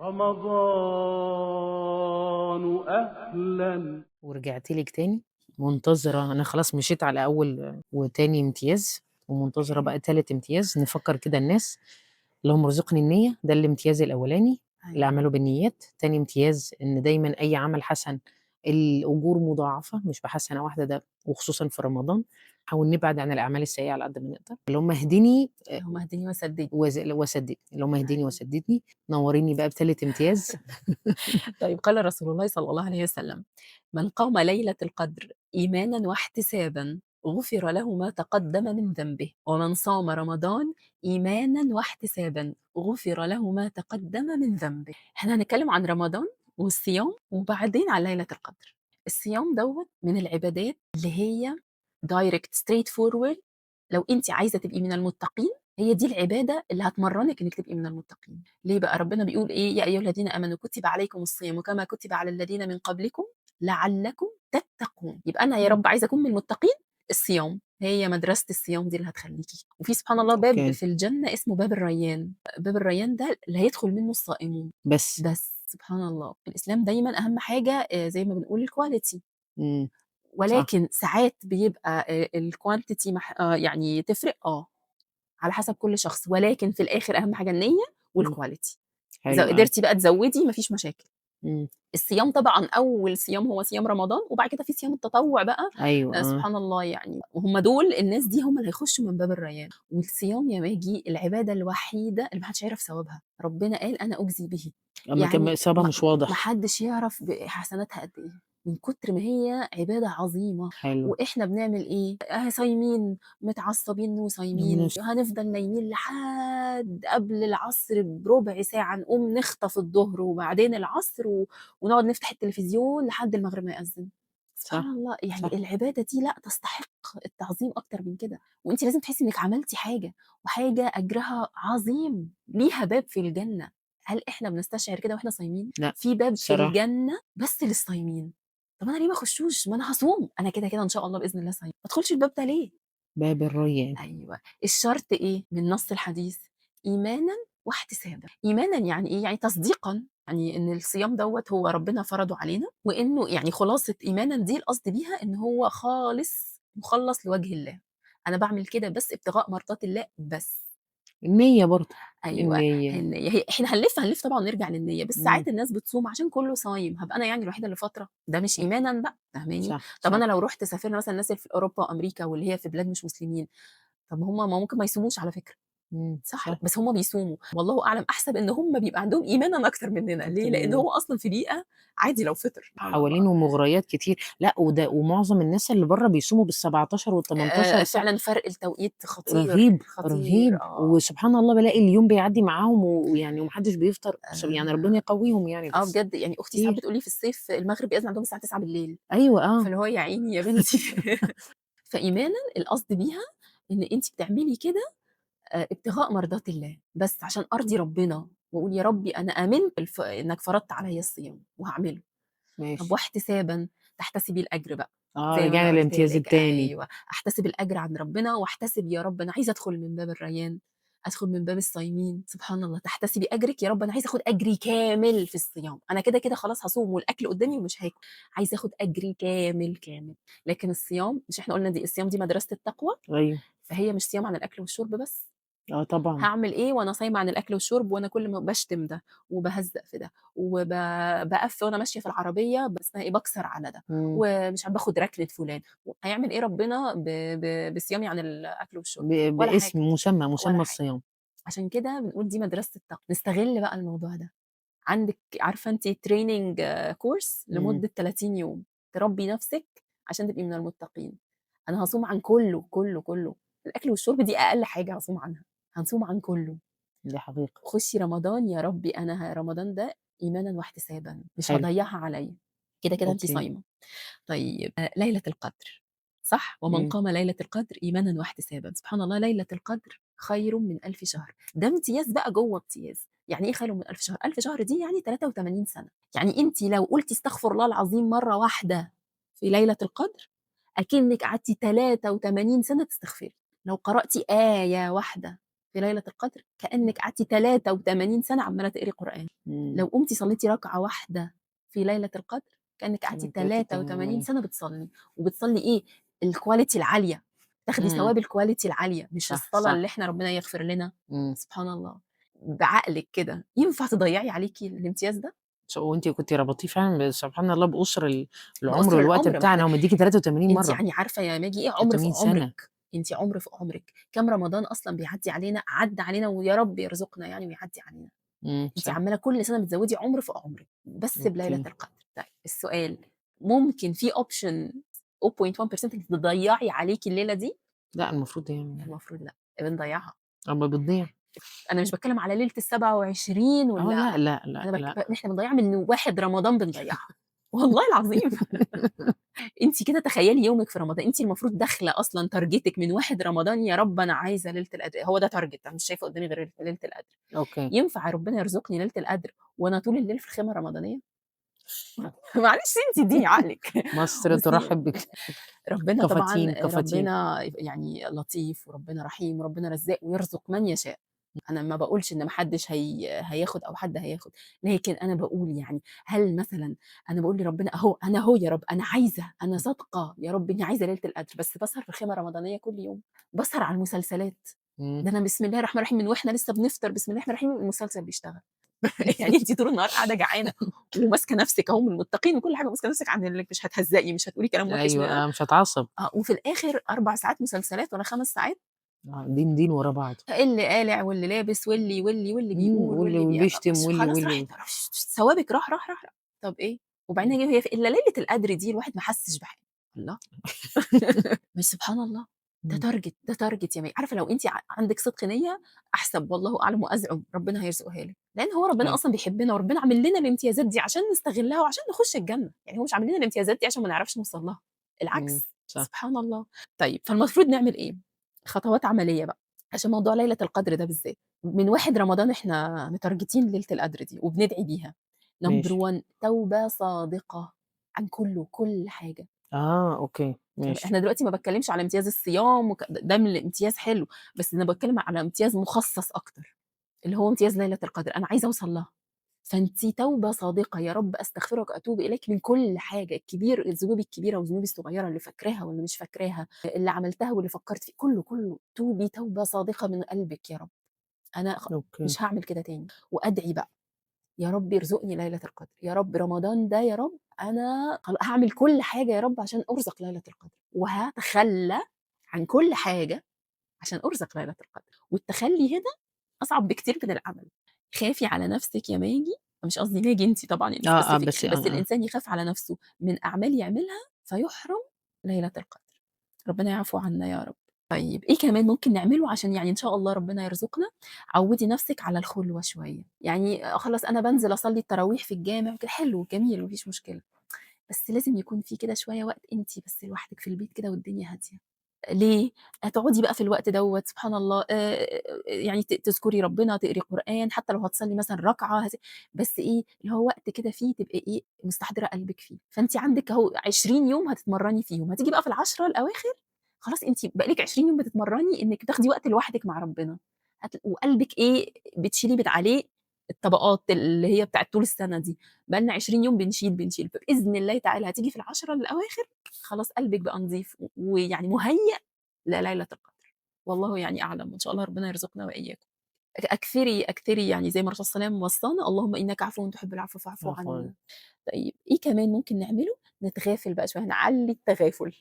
رمضان أهلا. ورجعت لك تاني منتظرة. أنا خلاص مشيت على أول وتاني امتياز، ومنتظرة بقى تالت امتياز. نفكر كده الناس، اللهم ارزقني النية، ده الامتياز الأولاني اللي أعمله بالنيات. تاني امتياز إن دايما أي عمل حسن الأجور مضاعفة، مش بحسنة واحدة، ده وخصوصا في رمضان. حاول نبعد عن الأعمال السيئة على قد ما نقدر. اللهم اهدني اللهم اهدني وسددني. وسددني. اللهم اهدني وسددني. نوريني بقى بتالت امتياز. طيب قال رسول الله صلى الله عليه وسلم: من قام ليلة القدر إيمانا واحتسابا غفر له ما تقدم من ذنبه، ومن صام رمضان إيمانا واحتسابا غفر له ما تقدم من ذنبه. احنا هنتكلم عن رمضان والصيام وبعدين عن ليلة القدر. الصيام دوت من العبادات اللي هي دايركت ستريت فورورد. لو انت عايزه تبقي من المتقين، هي دي العباده اللي هتمرنك انك تبقي من المتقين. ليه بقى؟ ربنا بيقول ايه؟ يا ايها الذين امنوا كتب عليكم الصيام كما كتب على الذين من قبلكم لعلكم تتقون. يبقى انا يا رب عايزه اكون من المتقين. الصيام هي مدرسه الصيام دي اللي هتخليكي. وفي سبحان الله باب أوكي. في الجنه اسمه باب الريان. باب الريان ده اللي هيدخل منه الصائمون بس بس. سبحان الله، في الاسلام دايما اهم حاجه زي ما بنقول الكواليتي. صح. ولكن ساعات بيبقى الكوانتيتي يعني تفرق على حسب كل شخص، ولكن في الاخر اهم حاجه النيه والكواليتي. اذا حلو أوي. قدرتي بقى تزودي مفيش مشاكل. إمم. الصيام طبعا اول صيام هو صيام رمضان، وبعد كده في صيام التطوع بقى. أيوه. سبحان الله يعني، وهم دول الناس دي هم اللي هيخشوا من باب الريان. والصيام يا ماجي العباده الوحيده اللي محدش يعرف ثوابها. ربنا قال انا اجزي به. أمّا كان يعني إصابة مش واضح. محدش يعرف حسناتها قد ايه، من كتر ما هي عباده عظيمه. حلو. واحنا بنعمل ايه؟ صايمين متعصبين وصايمين، الناس. هنفضل نايمين لحد قبل العصر بربع ساعه، نقوم نخطف الظهر وبعدين العصر ونقعد نفتح التلفزيون لحد المغرب ما يأذن. سبحان صح. الله، يعني صح. العبادة دي لا تستحق التعظيم أكتر من كده. وأنت لازم تحسي إنك عملتي حاجة، وحاجة أجرها عظيم، ليها باب في الجنة. هل إحنا بنستشعر كده وإحنا صايمين؟ لأ، في باب في الصراحة. الجنة بس للصايمين. طب أنا ليه ما أخشوش؟ ما أنا هصوم، أنا كده كده إن شاء الله بإذن الله صايم، ما أدخلش الباب ده ليه؟ باب الريان. أيوه، الشرط إيه من نص الحديث؟ إيمانًا واحتسابًا. إيمانًا يعني إيه؟ يعني تصديقًا، يعني إن الصيام دوّة هو ربنا فرضه علينا، وإنه يعني خلاصة إيمانًا دي القصد بيها إن هو خالص مخلّص لوجه الله. أنا باعمل كده بس ابتغاء مرضات الله بس. النية برضه. أيوه، النية. هي إحنا هنلِف طبعًا ونرجع للنية، بس إمم. ساعات الناس بتصوم عشان كُلّه صايم، هابقى أنا يعني الوحيدة اللي فاطرة؟ ده مش صح. إيمانًا بقى، فاهماني؟ صح. طب صح. أنا لو رُحت سافرنا مثلًا الناس اللي في أوروبا وأمريكا واللي هي في بلاد مش مسلمين، طب ما ممكن ما يصوموش على فكرة. صح، صح. بس هم بيصوموا، والله أعلم أحسب إن هم بيبقى عندهم إيمانًا أكتر مننا. ليه؟ أكتر لإن مننا. هو أصلًا في بيئة عادي لو فطر، سبحان الله. حوالينه مغريات كتير. لأ، ومعظم الناس اللي برّه بيصوموا بال17 وال18 فعلًا فرق التوقيت خطير، رهيب. خطير رهيب. وسبحان الله بالاقي اليوم بيعدّي معاهم ويعني وما حدش بيفطر. يعني ربنا يقويهم يعني بس. بجد يعني أختي ساعات كتير. بتقول لي في الصيف المغرب بيأذن عندهم الساعة 21:00 بالليل، أيوه. فاللي هو يا عيني يا بنتي. فإيمانًا القصد بيها إن أنتِ بتعملي كده ابتغاء مرضات الله، بس عشان أرضي ربنا وأقول يا ربي أنا آمنت إنك فرضت عليَّ الصيام وهاعمله. طب ماشي. واحتسابًا، تحتسبي الأجر بقى، زي ما رجعنا أنا قُلت للامتياز لِك. التاني. أيوه، أحتسب الأجر عند ربنا، واحتسب يا رب أنا عايزة أدخل من باب الريان، أدخل من باب الصايمين. سبحان الله، تحتسبي أجرِك، يا رب أنا عايزة آخُد أجري كامل في الصيام، أنا كده خلاص هاصوم والأكل قدّامي ومش هاكل، عايزة آخُد أجري كامل، كامل. لكن الصيام مش إحنا قُلنا الصيام دي مدرسة التقوى، أيوه. فهي مش صيام عن الأكل والشرب بس. طبعًا. هاعمل إيه وأنا صايمة عن الأكل والشرب، وأنا كل ما باشتم ده وباهزّق في ده باقف وأنا ماشية في العربية اسمها إيه، باكسر على ده، إمم. ومش عارفة باخد ركنة فلان. هيعمل إيه ربنا بصيامي عن الأكل والشرب؟ ولا حاجة، مسمى ولا حاجة. الصيام. عشان كده بنقول دي مدرسة التقوى. نستغل بقى الموضوع ده. عندِك عارفة أنتِ training course إمم. لمدة 30 يوم، تربّي نفسِك عشان تبقي من المتقين. أنا هاصوم عن كُلّه، كُلّه، كُلّه. الأكل والشرب دي أقل حاجة هاصوم عنها، هنصوم عن كُلّه. دي حقيقة. خُشي رمضان يا ربي أنا رمضان ده إيمانًا واحتسابًا، مش حلو. هاضيّعها عليَّ، كده أنتِ أوكي. صايمة. طيب ليلة القدر، صح؟ ومن إمم. قام ليلة القدر إيمانًا واحتسابًا. سبحان الله، ليلة القدر خير من 1000 شهر. ده امتياز بقى جوّه امتياز. يعني إيه خير من 1000 شهر؟ 1000 شهر دي يعني 83 سنة. يعني أنتِ لو قُلتِ استغفر الله العظيم مرّة واحدة في ليلة القدر، أكنِّك قعدتِ 83 سنة تستغفري. لو قرأتِ آية واحدة في ليلة القدر كأنِّك قعدتِ 83 سنة عمّالة تقري قرآن. لو قُمتِ صليتِ ركعة واحدة في ليلة القدر كأنِّك قعدتِ كمان 83 83. سنة بتصلّي، وبتصلّي إيه، الquality العالية، تاخدي إمم. ثواب الquality العالية، مش صح، الصلاة اللي صح. إحنا ربنا يغفر لنا. إمم. سبحان الله. بعقلِك كده ينفع تضيّعي عليكِ الامتياز ده؟ وأنتِ كنتِ ربطتيه فعلًا سبحان الله بقُصر العمر بأُسر والوقت العمر، ما بتاعنا، إحنا هو مدّيكِ 83 أنتِ مرّة، يعني عارفة يا ماجي إيه عُمر في 83 سَنة. عُمرِك، أنتِ عُمر في عُمرِك، كام رمضان أصلًا بيعدّي علينا، عدّى علينا ويا رب يرزقنا يعني ويعدّي علينا. أنتِ صح. عمّالة كل سنة بتزوّدي عُمر في عُمرِك، بس بليلة أوكي. القدر. طيب السؤال، ممكن في option 0.1% إنِّك تضيّعي عليكِ الليلة دي؟ لأ المفروض يعني المفروض لأ، بنضيّعها. أمّا بتضيع. أنا مش باتكلّم على ليلة ال27 لأ، لأ، لأ، أنا لأ. إحنا بنضيّعها من 1 رمضان بنضيّعها، والله العظيم. أنتِ كده تخيّلي يومِك في رمضان، أنتِ المفروض داخلة أصلًا تارجتِك من 1 رمضان يا رب أنا عايزة ليلة القدر، هو ده تارجت، أنا مش شايفة قدّامي غير ليلة القدر. أوكي. ينفع ربنا يرزقني ليلة القدر وأنا طول الليل في الخيمة الرمضانية؟ معلش أنتِ ادّيني عقلِك. مصر بُصّي، ترحب بك. ربنا طبعًا كفاتين، كفاتين. ربنا يعني لطيف وربنا رحيم وربنا رزاق ويرزق من يشاء. أنا ما باقولش إن ما حدش هياخد أو حد هياخد، لكن أنا باقول يعني هل مثلًا أنا باقول لربنا أهو أنا أهو يا رب أنا عايزة، أنا صادقة يا رب إني عايزة ليلة القدر، بس باسهر في الخيمة الرمضانية كل يوم، باسهر على المسلسلات، إمم. ده أنا بسم الله الرحمن الرحيم من وإحنا لسه بنفطر بسم الله الرحمن الرحيم المسلسل بيشتغل. يعني أنتِ طول النهار قاعدة جعانة وماسكة نفسِك أهو من المتقين وكل حاجة، وماسكة نفسِك عن إنِّك مش هتهزقي، مش هتقولي كلام وِحِش أيوه، مش هاتعصب. وفي الآخر 4 ساعات مسلسلات والّا 5 ساعات، دين، دين ورا بعض. اللي قالع واللي لابس واللي بيقول واللي واللي بيشتم مش واللي، خلاص واللي. راحت ثوابِك راح. طب إيه؟ وبعدين هي إلا ليلة القدر دي الواحد ما حسّش بحاجة، الله! مش سبحان الله، ده إمم. target ده target يا عارفة لو أنتِ عندِك صدق نية أحسب والله أعلم وأزعم ربنا هيرزقها لِك، لإن هو ربنا أيوه. أصلًا بيحبنا وربنا عامل لنا الامتيازات دي عشان نستغلها وعشان نخش الجنة، يعني هو مش عامل لنا الامتيازات دي عشان ما نعرفش نوصل لها، العكس، صح. سبحان الله. طيب فالمفروض نعمل إيه؟ خطوات عملية بقى، عشان موضوع ليلة القدر ده بالذات، من 1 رمضان إحنا متارجتين ليلة القدر دي وبندعي بيها. number ماشي. 1 توبة صادقة عن كل حاجة. أوكي، ماشي. إحنا دلوقتي ما باتكلّمش على امتياز الصيام ده من الامتياز حلو، بس أنا باتكلّم على امتياز مخصّص أكتر، اللي هو امتياز ليلة القدر، أنا عايزة أوصل لها. فأنتِ توبة صادقة، يا رب أستغفرك وأتوب إليك من كل حاجة، الذنوب الكبيرة والذنوب الصغيرة اللي فاكراها واللي مش فاكراها، اللي عملتها واللي فكّرت فيه، كلّه، توبي توبة صادقة من قلبِك يا رب، أنا أوكي. مش هاعمل كده تاني، وأدعي بقى. يا رب ارزقني ليلة القدر، يا رب رمضان ده يا رب أنا هاعمل كل حاجة يا رب عشان أرزق ليلة القدر، وهاتخلّى عن كل حاجة عشان أرزق ليلة القدر، والتخلّي هنا أصعب بكتير من العمل. خافي على نفسِك يا ماجي، مش قصدي ماجي أنتِ طبعًا يعني specific بس بس الإنسان يخاف على نفسه من أعمال يعملها فيُحرم ليلة القدر، ربنا يعفو عنا يا رب. طيب إيه كمان ممكن نعمله عشان يعني إن شاء الله ربنا يرزقنا؟ عوّدي نفسِك على الخلوة شوية، يعني خلاص أنا بانزل أصلّي التراويح في الجامع حلو جميل ما فيش مشكلة، بس لازم يكون في كده شوية وقت أنتِ بس لوحدِك في البيت كده والدنيا هادية. ليه؟ هتقعدي بقى في الوقت دوّة سبحان الله يعني تذكري ربنا، تقري قرآن، حتى لو هتصلّي مثلًا ركعة بس إيه، اللي هو وقت كده فيه تبقي إيه، مستحضرة قلبِك فيه، فأنتِ عندِك أهو 20 يوم هتتمرّني فيهم، هتيجي بقى في ال10 الأواخر خلاص أنتِ بقى لِك 20 يوم بتتمرّني إنِّك تاخدي وقت لوحدِك مع ربنا، وقلبِك إيه، بتشيلي عليه الطبقات اللي هي بتاعة طول السنة دي، بقى لنا 20 يوم بنشيل، فبإذن الله تعالى هتيجي في ال10 الأواخر خلاص قلبِك بقى نضيف ويعني مُهيأ لليلة القدر، والله يعني أعلم، وإن شاء الله ربنا يرزقنا وإياكم. أكثري يعني زي ما الرسول صلى الله عليه وسلم وصّانا: "اللهم إنك عفوٌ تحب العفو فاعف عفوًا. عنا." طيب إيه كمان ممكن نعمله؟ نتغافل بقى شوية، نعلّي التغافل.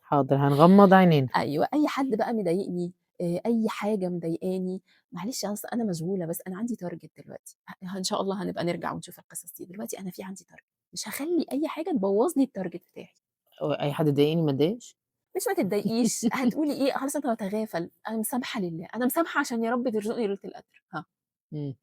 حاضر هنغمض عينينا. أيوه، أي حد بقى مضايقني، أي حاجة مضايقاني، معلش أصل أنا مشغولة بس أنا عندي target دلوقتي، إن شاء الله هنبقى نرجع ونشوف القصص دي، دلوقتي أنا عندي target، مش هاخلّي أي حاجة تبوّظ لي الtarget بتاعي. أي حد ضايقني ما اتضايقش؟ مش ما تتضايقيش، هتقولي إيه خلاص أنا هاتغافل، أنا مسامحة لله، أنا مسامحة عشان يا رب ترزقني ليلة القدر، ها، إمم.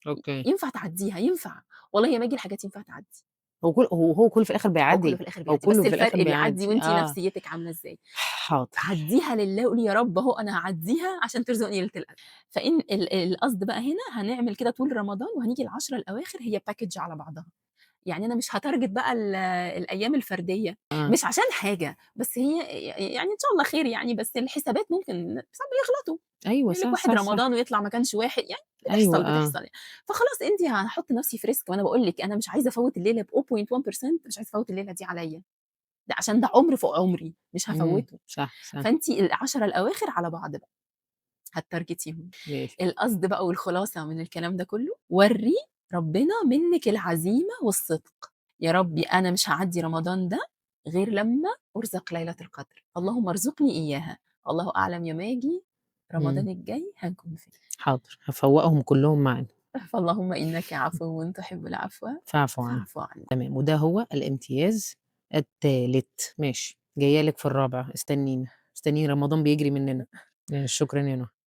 أوكي. ينفع تعدّيها، ينفع، والله يا ماجي الحاجات ينفع تعدّي، هو كله في الآخر هو كلّه في بيعدّي. الآخر هو بيعدّي، بس كله في الآخر الفرق بيعدّي بيعدّي. وأنتِ نفسيتِك عاملة إزاي، حاضر. عدّيها لله قولي يا رب أهو أنا هاعدّيها عشان ترزقني ليلة القدر، القصد بقى هنا هنعمل كده طول رمضان وهنيجي ال10 الأواخر هي package على بعضها، يعني أنا مش هاتارجت بقى الأيام الفردية، آه. مش عشان حاجة، بس هي يعني إن شاء الله خير يعني، بس الحسابات ممكن ساعات بيغلطوا، أيوه يقول لِك صح، واحد صح، صح. رمضان ويطلع ما كانش واحد، يعني أيوه بتحصل يعني. فخلاص أنتِ هاحط نفسي في risk، وأنا باقول لِك أنا مش عايزة أفوّت الليلة ب0.1%، مش عايزة أفوّت الليلة دي عليَّ، ده عشان ده عُمر فوق عمري، مش هافوّته. صح، صح. فأنتِ ال10 الأواخر على بعض بقى، هتتارجتيهم. ماشي. القصد بقى والخلاصة من الكلام ده كله، ورّي ربنا منِّك العزيمة والصدق، يا ربي أنا مش هاعدّي رمضان ده غير لمّا أرزق ليلة القدر، اللهم ارزقني إياها، الله أعلم يوم آجي إمم. رمضان الجاي هنكون فين. حاضر، هافوّقهم كلّهم معانا. فاللهم إنك عفو تحب العفو فاعفوا عني. فاعف عنا. تمام، وده هو الامتياز التالت. ماشي، جاية لِك في الرابع، استنيني، استنيني رمضان بيجري مننا. شكرًا يا نهى.